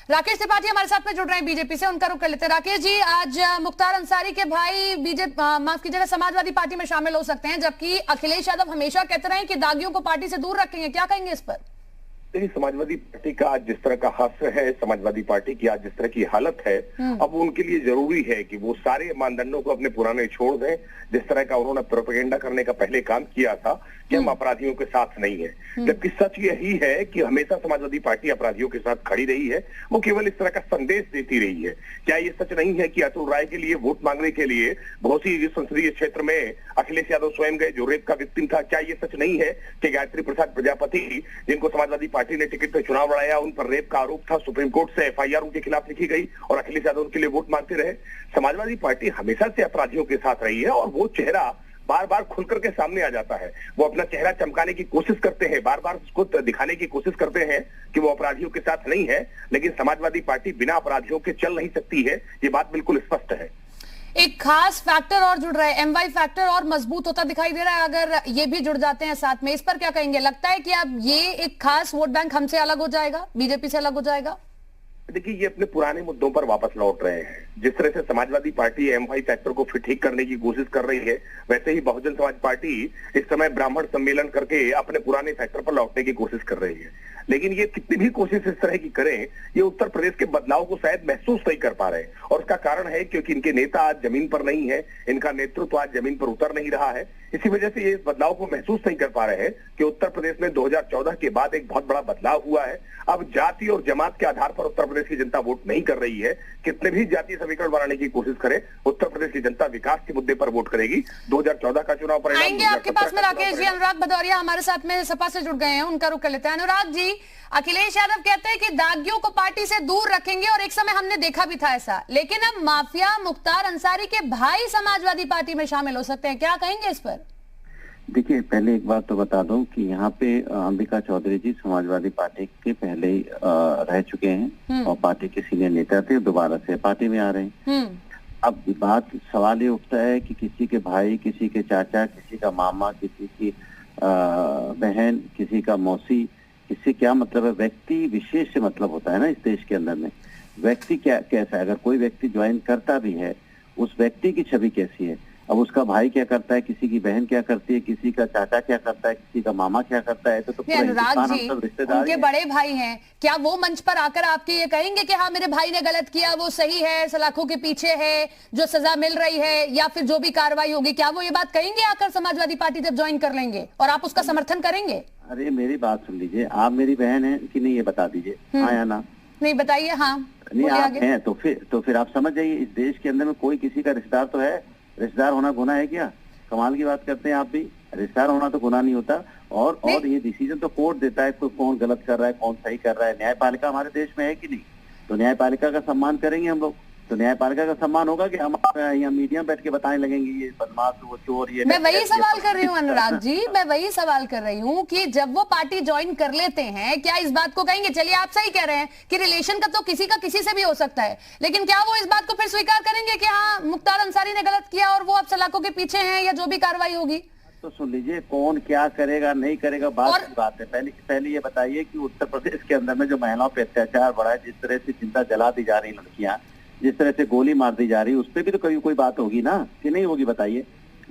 राकेश त्रिपाठी हमारे साथ में जुड़ रहे हैं बीजेपी से, उनका रुख कर लेते हैं। राकेश जी, आज मुख्तार अंसारी के भाई बीजेपी माफ कीजिएगा समाजवादी पार्टी में शामिल हो सकते हैं, जबकि अखिलेश यादव हमेशा कहते रहे कि दागियों को पार्टी से दूर रखेंगे, क्या कहेंगे इस पर? देखिए, समाजवादी पार्टी का आज जिस तरह का हास्य है, समाजवादी पार्टी की आज जिस तरह की हालत है, अब उनके लिए जरूरी है कि वो सारे मानदंडों को अपने पुराने छोड़ दें। जिस तरह का उन्होंने प्रोपेगेंडा करने का पहले काम किया था कि हम अपराधियों के साथ नहीं है, जबकि सच यही है कि हमेशा समाजवादी पार्टी अपराधियों के साथ खड़ी रही है। वो केवल इस तरह का संदेश देती रही है। क्या ये सच नहीं है कि अतुल राय के लिए वोट मांगने के लिए बहुत सी संसदीय क्षेत्र में अखिलेश यादव स्वयं गए, जो रेप का विक्टिम था? क्या ये सच नहीं है कि गायत्री प्रसाद प्रजापति, जिनको समाजवादी पार्टी ने टिकट पे चुनाव लड़ाया, उन पर रेप का आरोप था, सुप्रीम कोर्ट से एफआईआर उनके खिलाफ लिखी गई और अखिलेश यादव उनके लिए वोट मांगते रहे? समाजवादी पार्टी हमेशा से अपराधियों के साथ रही है और वो चेहरा बार बार खुल करके सामने आ जाता है। वो अपना चेहरा चमकाने की कोशिश करते हैं, बार बार उसको दिखाने की कोशिश करते हैं कि वो अपराधियों के साथ नहीं है, लेकिन समाजवादी पार्टी बिना अपराधियों के चल नहीं सकती है। ये बात बिल्कुल स्पष्ट है। एक खास फैक्टर और जुड़ रहा है, एमवाई फैक्टर और मजबूत होता दिखाई दे रहा है। अगर ये भी जुड़ जाते हैं साथ में, इस पर क्या कहेंगे? लगता है कि अब ये एक खास वोट बैंक हमसे अलग हो जाएगा, बीजेपी से अलग हो जाएगा? देखिए, ये अपने पुराने मुद्दों पर वापस लौट रहे हैं। जिस तरह से समाजवादी पार्टी एमवाई फैक्टर को फिर ठीक करने की कोशिश कर रही है, वैसे ही बहुजन समाज पार्टी इस समय ब्राह्मण सम्मेलन करके अपने पुराने फैक्टर पर लौटने की कोशिश कर रही है। लेकिन ये कितनी भी कोशिश इस तरह की करें, ये उत्तर प्रदेश के बदलाव को शायद महसूस नहीं कर पा रहे। और उसका कारण है क्योंकि इनके नेता आज जमीन पर नहीं है, इनका नेतृत्व आज जमीन पर उतर नहीं रहा है। इसी वजह से ये इस बदलाव को महसूस नहीं कर पा रहे हैं कि उत्तर प्रदेश में 2014 के बाद एक बहुत बड़ा बदलाव हुआ है। अब जाति और जमात के आधार पर उत्तर प्रदेश की जनता वोट नहीं कर रही है। कितने भी जातीय समीकरण बनाने की कोशिश करे, उत्तर प्रदेश की जनता विकास के मुद्दे पर वोट करेगी। 2014 का चुनाव परिणाम आएंगे आपके पास में। राकेश जी, अनुराग भदौरिया हमारे साथ में सपा से जुड़ गए हैं, उनका रुख कर लेते हैं। अनुराग जी, अखिलेश यादव कहते हैं कि दागियों को पार्टी से दूर रखेंगे और एक समय हमने देखा भी था ऐसा, लेकिन अब माफिया मुख्तार अंसारी के भाई समाजवादी पार्टी में शामिल हो सकते हैं, क्या कहेंगे इस पर? देखिए, पहले एक बात तो बता दूं कि यहाँ पे अंबिका चौधरी जी समाजवादी पार्टी के पहले ही रह चुके हैं और पार्टी के सीनियर नेता थे, दोबारा से पार्टी में आ रहे हैं। अब सवाल ये उठता है कि किसी के भाई, किसी के चाचा, किसी का मामा, किसी की बहन, किसी का मौसी, इससे क्या मतलब है? व्यक्ति विशेष से मतलब होता है ना इस देश के अंदर में। व्यक्ति क्या कैसा है? अगर कोई व्यक्ति ज्वाइन करता भी है, उस व्यक्ति की छवि कैसी है? अब उसका भाई क्या करता है, किसी की बहन क्या करती है, किसी का चाचा क्या करता है, किसी का मामा क्या करता है, तो अनुराग जी, उनके बड़े भाई हैं, क्या वो मंच पर आकर आपके ये कहेंगे कि हाँ मेरे भाई ने गलत किया, वो सही है, सलाखों के पीछे है, जो सजा मिल रही है या फिर जो भी कार्रवाई होगी, क्या वो ये बात कहेंगे आकर समाजवादी पार्टी जब ज्वाइन कर लेंगे और आप उसका समर्थन करेंगे? अरे मेरी बात सुन लीजिए, आप मेरी बहन है कि नहीं ये बता दीजिए, हाँ या ना? नहीं बताइए। हाँ नहीं, आप हैं तो फिर आप समझ जाइए, इस देश के अंदर में कोई किसी का रिश्तेदार तो है। रिश्तेदार होना गुनाह है क्या? कमाल की बात करते हैं आप भी। रिश्तेदार होना तो गुनाह नहीं होता। और ये डिसीजन तो कोर्ट देता है, कौन गलत कर रहा है, कौन सही कर रहा है। न्यायपालिका हमारे देश में है कि नहीं? तो न्यायपालिका का सम्मान करेंगे हम लोग। तो न्यायपालिका का सम्मान होगा कि हम यहाँ मीडिया बैठ के बताने लगेंगे ये बदमाश, वो चोर, ये। मैं वही सवाल कर रही हूँ अनुराग जी, मैं वही सवाल कर रही हूँ कि जब वो पार्टी ज्वाइन कर लेते हैं, क्या इस बात को कहेंगे? चलिए आप सही कह रहे हैं कि रिलेशन का तो किसी का किसी से भी हो सकता है, लेकिन क्या वो इस बात को फिर स्वीकार करेंगे कि हाँ मुख्तार अंसारी ने गलत किया और वो अब सलाखों के पीछे हैं, या जो भी कार्रवाई होगी? तो सुन लीजिए, कौन क्या करेगा नहीं करेगा बात है। पहले ये बताइए कि उत्तर प्रदेश के अंदर में जो महिलाओं पे अत्याचार बढ़ा है, जिस तरह से जिंदा जला दी जा रही लड़कियां, जिस तरह से गोली मार दी जा रही है, उस पर भी तो कभी कोई बात होगी ना, कि नहीं होगी? बताइए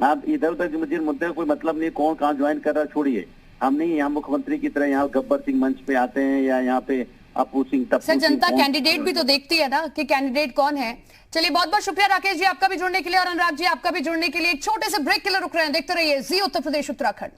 आप। इधर उधर जिन मुद्दे का कोई मतलब नहीं, कौन कहाँ ज्वाइन कर रहा है छोड़िए। हम नहीं यहाँ मुख्यमंत्री की तरह यहाँ गब्बर सिंह मंच पे आते हैं या यहाँ पे अपू सिंह, सर जनता कैंडिडेट भी तो देखती है ना कि कैंडिडेट कौन है। चलिए बहुत बहुत शुक्रिया राकेश जी आपका भी जुड़ने के लिए और अनुराग जी आपका भी जुड़ने के लिए। एक छोटे से ब्रेक के लिए रुक रहे हैं, देखते रहिए जी उत्तर प्रदेश उत्तराखंड।